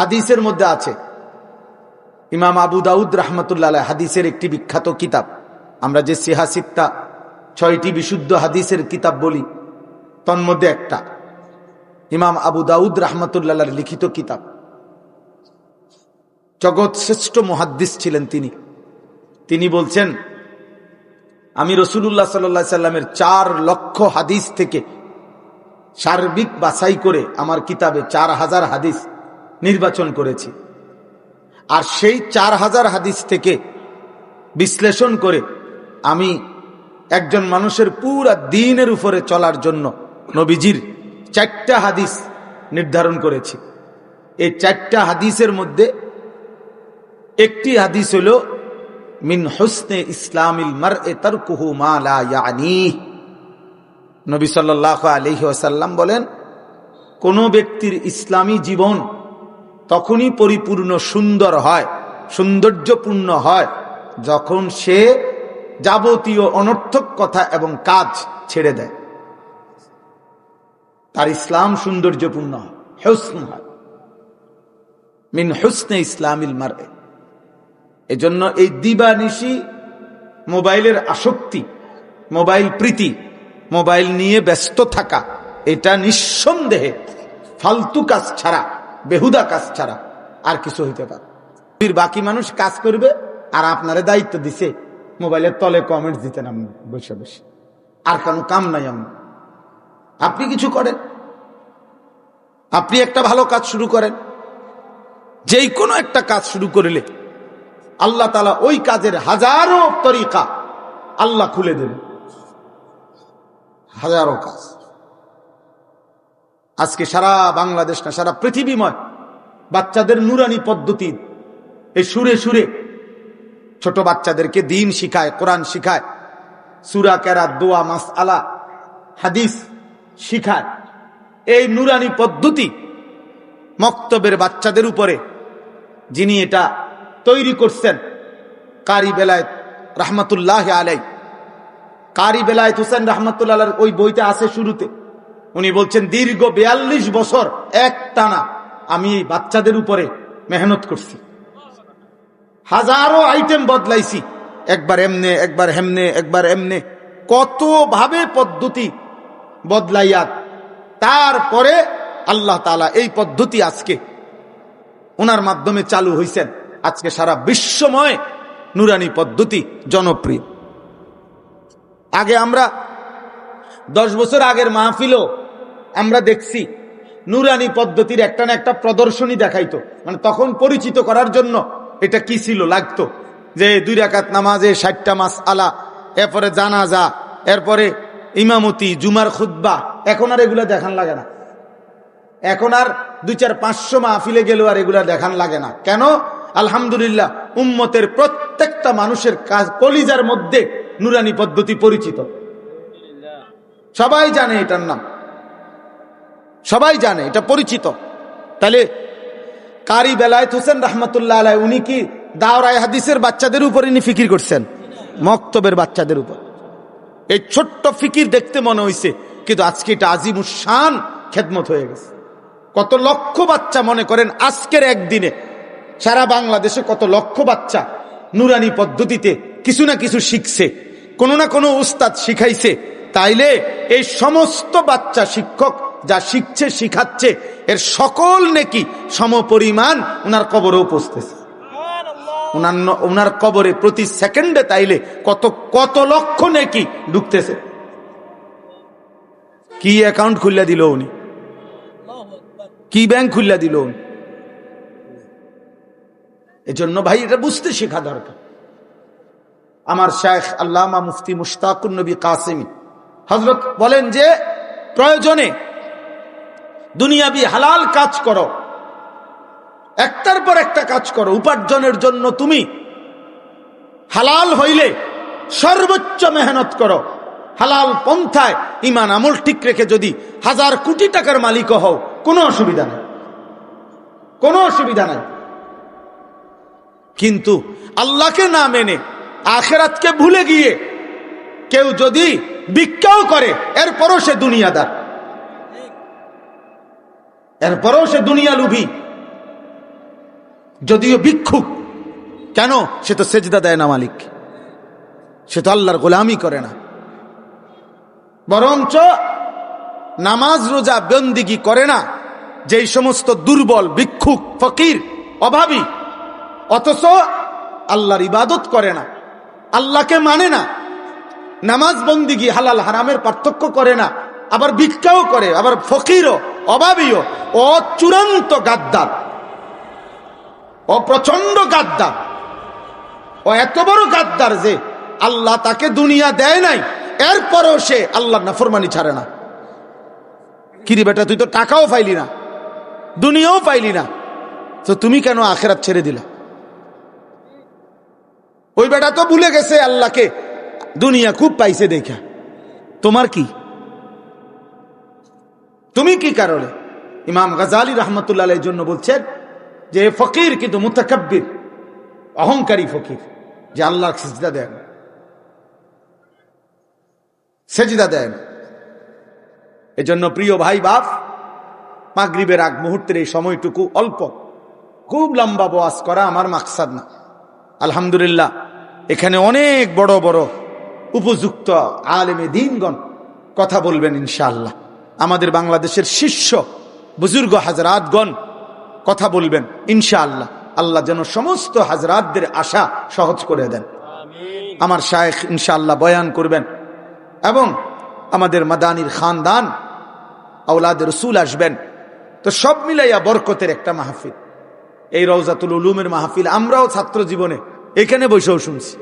হাদিসের মধ্যে আছে। ইমাম আবু দাউদ রাহমাতুল্লাহ আলাইহি হাদিসের একটি বিখ্যাত কিতাব, আমরা যে সিহা সিত্তা 6টি বিশুদ্ধ হাদিসের কিতাব বলি, তন্মধ্যে একটা ইমাম আবু দাউদ রাহমাতুল্লাহ আলাইহির লিখিত কিতাব। জগৎ শ্রেষ্ঠ মুহাদ্দিস ছিলেন তিনি বলছেন, আমি রাসূলুল্লাহ সাল্লাল্লাহু আলাইহি সাল্লামের 4 লক্ষ হাদিস থেকে সার্বিক বাছাই করে আমার কিতাবে 4000 হাদিস নির্বাচন করেছি। আর সেই 4000 হাদিস থেকে বিশ্লেষণ করে আমি একজন মানুষের পুরা দ্বীনের উপরে চলার জন্য নবীজির 4টা হাদিস নির্ধারণ করেছি। এই 4টা হাদিসের মধ্যে একটি হাদিস হলো মিন হুসনে ইসলামিল মার'i তারকুহু মা লা ইয়ানিহি। নবী সাল্লাল্লাহু আলাইহি ওয়াসাল্লাম বলেন, কোন ব্যক্তির ইসলামী জীবন তখনই পরিপূর্ণ সুন্দর হয়, সৌন্দর্যপূর্ণ হয়, যখন সে যাবতীয় অনর্থক কথা এবং কাজ ছেড়ে দেয়। তার ইসলাম সৌন্দর্যপূর্ণ হয়, হুসন হয়। মিন হুসনে ইসলামিল মার'i। এজন্য এই দিবানিশি মোবাইলের আসক্তি, মোবাইল প্রীতি, মোবাইল নিয়ে ব্যস্ত থাকা, এটা নিঃসন্দেহে ফালতু কাজ ছাড়া, বেহুদা কাজ ছাড়া আর কিছু হইতে পারে। বাকি মানুষ কাজ করবে আর আপনারে দায়িত্ব দিছে মোবাইলের তলে কমেন্ট দিতেন আপনি বসে বসে, আর কোনো কাম নাই। আপনি কিছু করেন, আপনি একটা ভালো কাজ শুরু করেন। যেই কোনো একটা কাজ শুরু করলে আল্লাহ তাআলা ওই কাজের হাজারো তরিকা আল্লাহ খুলে দেবে, হাজারো কাজ। আজকে সারা বাংলাদেশ না, সারা পৃথিবীময় বাচ্চাদের নুরানি পদ্ধতি, এই সুরে সুরে ছোট বাচ্চাদেরকে দ্বীন শিখায়, কোরআন শিখায়, সূরা কেরাত, দোয়া, মাসআলা, হাদিস শিখায়। এই নুরানি পদ্ধতি মক্তবের বাচ্চাদের উপরে যিনি এটা তৈরি করছেন, কারি বেলায়েত রাহমাতুল্লাহ আলাইহি, কারি বেলায়েত হোসেন রাহমাতুল্লাহ আলাইহির ওই বইতে আছে শুরুতে, উনি বলছেন দীর্ঘ 42 বছর এক টানা আমি এই বাচ্চাদের উপরে মেহনত করছি, হাজারো আইটেম বদলাইছি, একবার এমনে, একবার হেমনে, একবার এমনে, কত ভাবে পদ্ধতি বদলাইয়া তারপরে আল্লাহ তাআলা এই পদ্ধতি আজকে ওনার মাধ্যমে চালু হয়েছেন। আজকে সারা বিশ্বময় নুরানি পদ্ধতি জনপ্রিয়। আগে আমরা 10 বছর আগের মাহফিলও আমরা দেখছি নুরানি পদ্ধতির একটা না একটা প্রদর্শনী দেখাইতো, মানে তখন পরিচিত করার জন্য এটা কি ছিল লাগতো, যে 2 রাকাত নামাজে 60টা মাসআলা, এরপরে জানাজা, এরপরে ইমামতি, জুমার খুতবা। এখন আর এগুলা দেখান লাগে না, এখন আর 200-500 মাহফিলে গেলেও আর এগুলা দেখান লাগে না। কেন? আলহামদুলিল্লাহ, উম্মতের প্রত্যেকটা মানুষের কাজ কলিজার মধ্যে নুরানি পদ্ধতি পরিচিত, সবাই জানে এটার নাম, সবাই জানে, এটা পরিচিত। তাহলে কারি বেলায়েত হোসেন রাহমাতুল্লাহ আলাইহি উনি কি দাওরায়ে হাদিসের বাচ্চাদের উপর ইনি ফিকির করছেন, মক্তবের বাচ্চাদের উপর। এই ছোট্ট ফিকির দেখতে মনে হইছে, কিন্তু আজকে এটা আজিমুস শান খেদমত হয়ে গেছে। কত লক্ষ বাচ্চা, মনে করেন আজকের একদিনে সারা বাংলাদেশে কত লক্ষ বাচ্চা নুরানি পদ্ধতিতে কিছু না কিছু শিখছে, কোনো না কোনো উস্তাদ শিখাইছে। তাইলে এই সমস্ত বাচ্চা শিক্ষক যা শিখছে, শিখাচ্ছে, এর সকল নেকি সমপরিমাণ উনার কবরেও পৌঁছতেছে। উনার কবরে প্রতি সেকেন্ডে তাইলে কত কত লক্ষ নেকি ঢুকতেছে। কি অ্যাকাউন্ট খুলে দিল উনি, কি ব্যাংক খুলে দিল উনি। এজন্য ভাই এটা বুঝতে শেখা দরকার। আমার শায়েখ আল্লামা মুফতি মুশতাকুন নবী কাসেমি হযরত বলেন যে প্রয়োজনে দুনিয়াবি হালাল কাজ করো, একটার পর একটা কাজ করো, উপার্জনের জন্য তুমি হালাল হইলে সর্বোচ্চ মেহনত করো, হালাল পন্থায় ঈমান আমল ঠিক রেখে যদি 1000 কোটি টাকার মালিক হও, কোনো অসুবিধা নাই, কোনো অসুবিধা নাই। কিন্তু আল্লাহকে না মেনে আখিরাতকে ভুলে গিয়ে কেউ যদি ভিক্ষাও করে, এরপরও সে দুনিয়াদার, এরপরও সে দুনিয়া লোভী। যদিও ভিক্ষুক, কেন? সে তো সেজদা দেয় না মালিক, সে তো আল্লাহর গোলামি করে না, বরঞ্চ নামাজ রোজা বন্দিগি করে না যেই সমস্ত দুর্বল ভিক্ষুক ফকির অভাবী, অথচ আল্লাহর ইবাদত করে না, আল্লাহকে মানে না, নামাজ বন্দিগি হালাল হারামের পার্থক্য করে না, আবার ভিক্ষাও করে, আবার ফকিরও অভাবীও, ও চূড়ান্ত গাদ্দার, ও প্রচন্ড গাদ্দার, ও এত বড় গাদ্দার যে আল্লাহ তাকে দুনিয়া দেয় নাই, এরপরও সে আল্লাহর নাফরমানি ছাড়ে না। কিরে বেটা, তুই তো টাকাও পাইলি না, দুনিয়াও পাইলি না, তো তুমি কেন আখিরাত ছেড়ে দিলা? ওই বেটা তো ভুলে গেছে আল্লাহকে, দুনিয়া খুব পাইছে দেখা। তোমার কি? তুমি কি কারণে? ইমাম গাজালি রহমতুল্লাহ আলাইহির জন্য বলছেন যে ফকির কিন্তু মুতাকাব্বির, অহংকারী ফকির, যে আল্লাহর সিজদা দেন, সেজদা দেন। এজন্য প্রিয় ভাই বাপ, মাগরিবের আগ মুহূর্তের এই সময়টুকু অল্প, খুব লম্বা ওয়াজ করা আমার মাকসাদ না। আলহামদুলিল্লাহ, এখানে অনেক বড় বড় উপযুক্ত আলেমে দ্বীনগণ কথা বলবেন ইনশাআল্লাহ। আমাদের বাংলাদেশের শীর্ষ বুজুর্গ হাজরাতগণ কথা বলবেন ইনশাআল্লাহ। আল্লাহ যেন সমস্ত হাজরাতদের আশা সহজ করে দেন। আমার শায়েখ ইনশাআল্লাহ বয়ান করবেন, এবং আমাদের মাদানির খানদান আওলাদে রসুল আসবেন। তো সব মিলাইয়া বরকতের একটা মাহফিল, এই রওজাতুল উলুমের মাহফিল। আমরাও ছাত্র জীবনে এখানে বসেও শুনছি,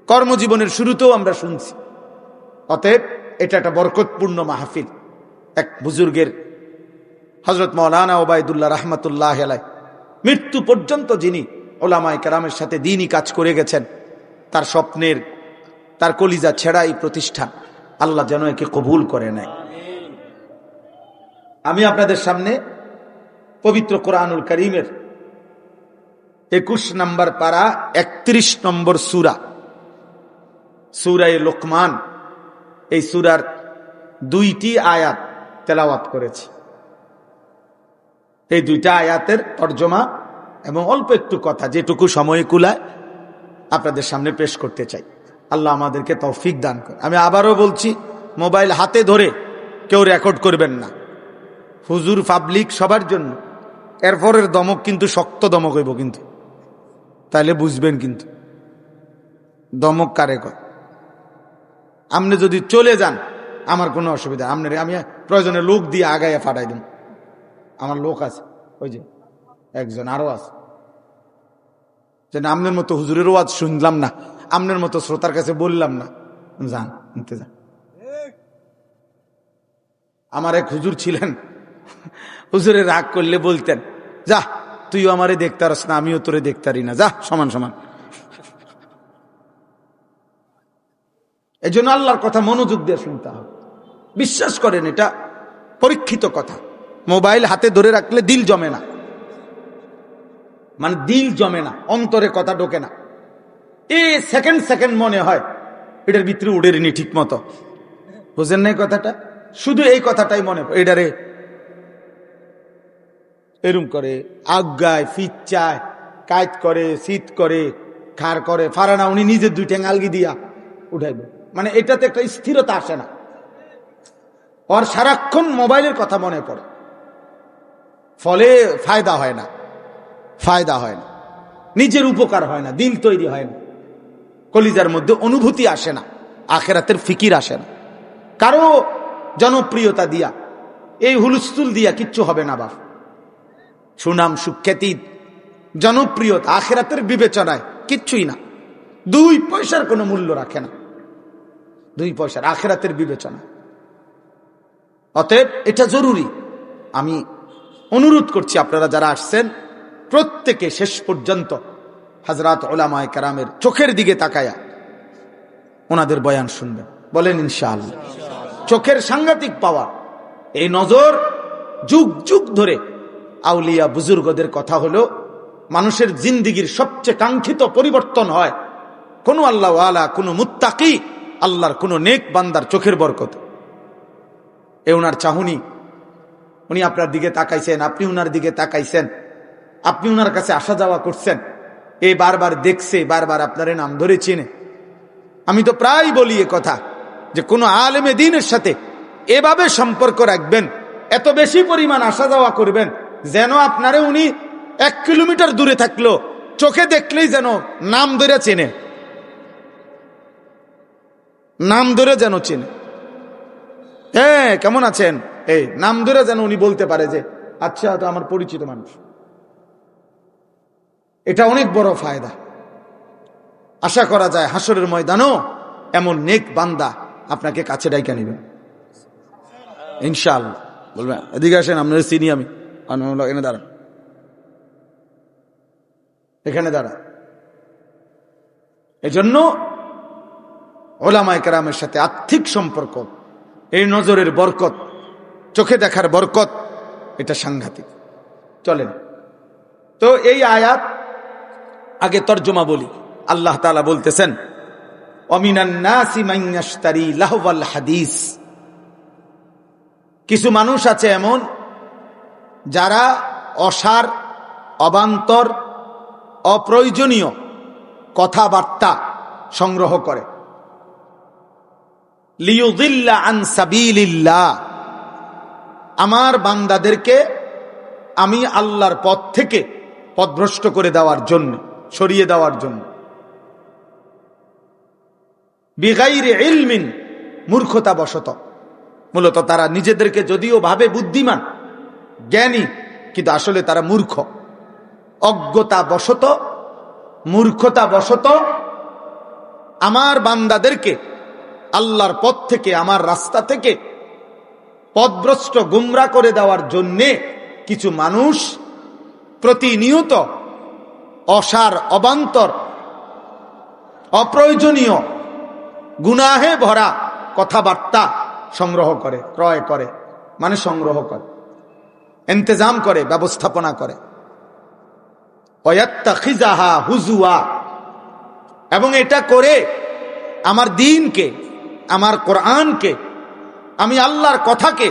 কর্মজীবনের শুরুতেও আমরা শুনছি। অতএব এটা একটা বরকতপূর্ণ মাহফিল। এক বুজুর্গের, হযরত মাওলানা ওবায়দুল্লাহ রাহমাতুল্লাহ আলাইহি, মৃত্যু পর্যন্ত যিনি ওলামায়ে কেরামের সাথে দ্বীনি কাজ করে গেছেন, তার স্বপ্নের, তার কলিজা ছেঁড়া এই প্রতিষ্ঠান আল্লাহ যেন একে কবুল করে নেয়। আমি আপনাদের সামনে পবিত্র কোরআনুল কারীমের 21 নম্বর পারা 31 নম্বর সূরা, সূরা লোকমান, এই সূরার 2টি আয়াত তেলাওয়াত করেছি। এই 2টা আয়াতের তরজমা এবং অল্প একটু কথা যেটুকু সময় কুলায় আপনাদের সামনে পেশ করতে চাই। আল্লাহ আমাদেরকে তৌফিক দান করে। আমি আবারও বলছি, মোবাইল হাতে ধরে কেউ রেকর্ড করবেন না, হুজুর পাবলিক সবার জন্য। এরপরের দমক কিন্তু শক্ত দমক হইব, কিন্তু তাইলে বুঝবেন কিন্তু দমক কারে কয়। আপনি যদি চলে যান আমার কোনো অসুবিধা, আপনার আমি প্রয়োজনে লোক দিয়ে আগাইয়া ফাটাই দিন, আমার লোক আছে, ওই যে একজন আরো আছে, যে আপনার মতো হুজুরের ওয়াজ শুনলাম না, আপনার মতো শ্রোতার কাছে বললাম না, যান নিতে যান। আমার এক হুজুর ছিলেন, হুজুরে রাগ করলে বলতেন, যা তুইও আমারে দেখতে পারস না, আমিও তোরে দেখতে পারি না, যা সমান সমান। এই জন্য আল্লাহর কথা মনোযোগ দিয়ে শুনতে হবে। বিশ্বাস করেন, এটা পরীক্ষিত কথা। মোবাইল হাতে ধরে রাখলে দিল জমে না, মানে দিল জমে না, অন্তরে কথা ঢোকে না। সেকেন্ড সেকেন্ড মনে হয় এটার ভিতরে উড়েনি ঠিক মতো, বুঝেন না এই কথাটা? শুধু এই কথাটাই মনে পড়ে, এটারে এরম করে আজ্ঞায় ফিচ্চায় কাজ করে, শীত করে, খার করে, ফারানা উনি নিজের 2 ঠ্যাং আলগি দিয়া উঠাইবে, মানে এটাতে একটা স্থিরতা আসে না। ওর সারাক্ষণ মোবাইলের কথা মনে পড়ে, ফলে ফায়দা হয় না, ফায়দা হয় না, নিজের উপকার হয় না, দিল তৈরি হয় না, কলিজার মধ্যে অনুভূতি আসে না, আখিরাতের ফিকির আসে না। কারো জনপ্রিয়তা দিয়া, এই হুলস্থুল দিয়া কিচ্ছু হবে না বাপ। সুনাম সুখ্যাতি জনপ্রিয়তা আখিরাতের বিবেচনায় কিচ্ছুই না, 2 পয়সার কোনো মূল্য রাখে না, 2 পয়সার আখিরাতের বিবেচনা। অতএব এটা জরুরি। আমি অনুরোধ করছি আপনারা যারা আসছেন প্রত্যেকে শেষ পর্যন্ত হযরত উলামায়ে কেরামের চোখের দিকে তাকায়া ওনাদের বয়ান শুনবেন, বলেন ইনশাআল্লাহ। চোখের সাংঘাতিক পাওয়ার, এই নজর যুগ যুগ ধরে আউলিয়া বুজুর্গদের কথা হলো মানুষের জিন্দিগির সবচেয়ে কাঙ্ক্ষিত পরিবর্তন হয় কোন আল্লাহ ওয়ালা, কোন মুত্তাকি, আল্লাহর কোন নেক বান্দার চোখের বরকত। এ ওনার চাহনি, উনি আপনার দিকে তাকাইছেন, আপনি উনার দিকে তাকাইছেন, আপনি ওনার কাছে আসা যাওয়া করছেন, এ বারবার দেখছে, বারবার আপনার নাম ধরে চিনে। আমি তো প্রায় বলি এ কথা যে কোনো আলেমে দ্বীনের সাথে এভাবে সম্পর্ক রাখবেন, এত বেশি পরিমাণ আসা যাওয়া করবেন যেন আপনারে উনি 1 কিলোমিটার দূরে থাকলো চোখে দেখলেই যেন নাম ধরে চেনে, নাম ধরে যেন চেনে। হ্যাঁ, কেমন আছেন, এই নাম ধরে যেন উনি বলতে পারে যে আচ্ছা, তো আমার পরিচিত মানুষ। এটা অনেক বড় ফায়দা। আশা করা যায় হাসরের ময়দানও এমন নেক বান্দা আপনাকে কাছে ডাইকা নেবেন ইনশাআল্লাহ। বলবেন এদিকে আসেন, আপনার চিনি আমি, এখানে দাঁড়ান, এখানে দাঁড়ান। এজন্য ওলামায়ে কেরামের সাথে আর্থিক সম্পর্ক, এই নজরের বরকত, চোখে দেখার বরকত, এটা সাংঘাতিক। চলেন তো এই আয়াত আগে তর্জমা বলি। আল্লাহ তাআলা বলতেছেন অমিনান নাসি মান ইয়াশতারি লাহওয়াল হাদিস, কিছু মানুষ আছে এমন যারা অসার, অবান্তর, অপ্রয়োজনীয় কথাবার্তা সংগ্রহ করে। লিয়ুযিল্লা আন সাবিলিল্লাহ, আমার বান্দাদেরকে আমি আল্লাহর পথ থেকে পথভ্রষ্ট করে দেওয়ার জন্য, সরিয়ে দেওয়ার জন্য। বিগাইরি ইলমিন, মূর্খতা বশত। মূলত তারা নিজেদেরকে যদিও ভাবে বুদ্ধিমান, জ্ঞানী, কিন্তু আসলে তারা মূর্খ। অজ্ঞতা বশত, মূর্খতা বশত আমার বান্দাদেরকে আল্লাহর পথ থেকে, আমার রাস্তা থেকে পথভ্রষ্ট, গুমরা করে দেওয়ার জন্যে কিছু মানুষ প্রতিনিয়ত অসার, অবান্তর, অপ্রয়োজনীয়, গুনাহে ভরা কথাবার্তা সংগ্রহ করে, ক্রয় করে, মানে সংগ্রহ করে, ইন্তজাম করে, ব্যবস্থাপনা করে। ওয়াত্তাখিযাহা হুজুয়া, এবং এটা করে আমার দ্বীনকে, আমার কোরআনকে, আমি আল্লাহর কথাকে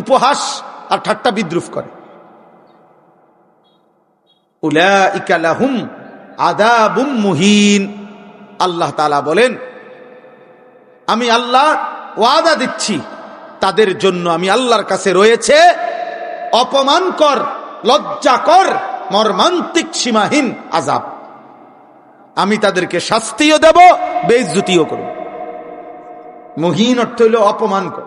উপহাস আর ঠাট্টা বিদ্রুপ করে। উলাইকা লাহুম আযাবুম মুহিন, আল্লাহ তাআলা বলেন আমি আল্লাহ ওয়াদা দিচ্ছি তাদের জন্য আমি আল্লাহর কাছে রয়েছে অপমানকর, লজ্জাকর, মর্মান্তিক, সীমাহীন আযাব। আমি তাদেরকে শাস্তিও দেব, বেইজ্জতিও করব। মুহিন অর্থ হইল অপমান কর,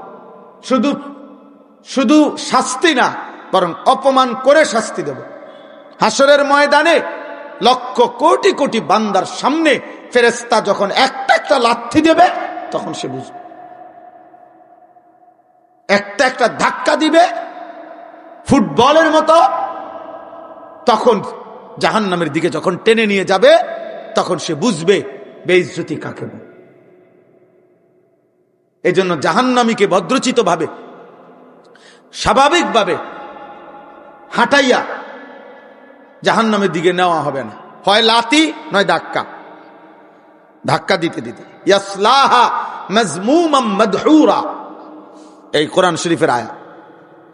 শুধু শাস্তি না, বরং অপমান করে শাস্তি দেব। হাসরের ময়দানে লক্ষ কোটি কোটি বান্দার সামনে ফেরেশতা যখন একটা একটা লাথি দেবে, তখন সে বুঝবে। একটা একটা ধাক্কা দিবে ফুটবলের মতো, তখন জাহান্নামের দিকে যখন টেনে নিয়ে যাবে, তখন সে বুঝবে বেইজ্জতি কাকে বলে। এই জন্য জাহান্নামীকে ভদ্রচিত ভাবে, স্বাভাবিকভাবে হাঁটাইয়া জাহান্নামের দিকে নেওয়া হবে না, হয় লাথি নয় ধাক্কা। ধাক্কা দিতে দিতে ইয়াসলাহা মাযমুমান মাদহুরা, এই কোরআন শরীফের আয়াত।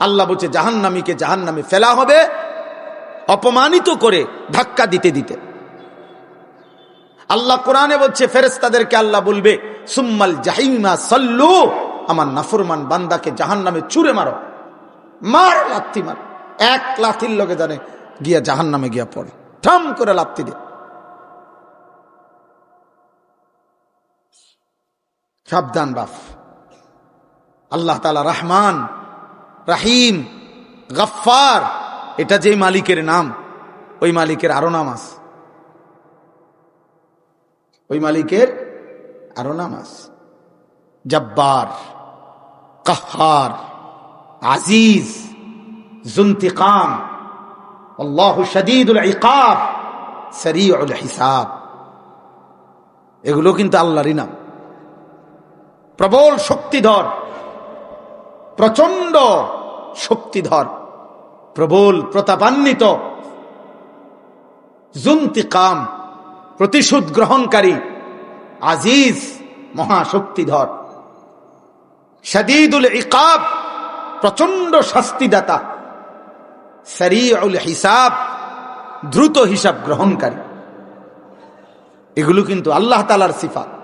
আল্লাহ বলছে জাহান্নামীকে জাহান্নামে ফেলা হবে অপমানিত করে, ধাক্কা দিতে দিতে। আল্লাহ কোরআনে বলছে ফেরেশতাদেরকে আল্লাহ বলবে সুম্মাল জাহিমা সাল্লু, আমার নাফরমান বান্দাকে জাহান্নামে চুরে মারো, মার, লাথি মার। এক লাথির লগে জানে গিয়া জাহান্নামে গিয়া পড়ে, ঠাম করে লাথি দিয়ে। সাবধান বাপ। আল্লাহ তাআলা রহমান, রাহিম, গফফার, এটা যেই মালিকের নাম, ওই মালিকের আরো নাম আছে, ওই মালিকের আরো নাম আছে। জব্বার, কাহ্হার, আজিজ, যুনতিকাম, আল্লাহু শাদীদুল ইকাব, সারীউল হিসাব। এগুলো কিন্তু আল্লাহরই নাম। প্রবল শক্তিধর, প্রচন্ড শক্তিধর, প্রবল প্রতাপান্বিত, যুনতিকাম, প্রতিশোধ গ্রহণকারী, আজিজ, মহাশক্তিধর, শাদীদুল ইকাব, প্রচন্ড শাস্তিদাতা, সারীউল হিসাব, দ্রুত হিসাব গ্রহণকারী। এগুলো কিন্তু আল্লাহ তাআলার সিফাত।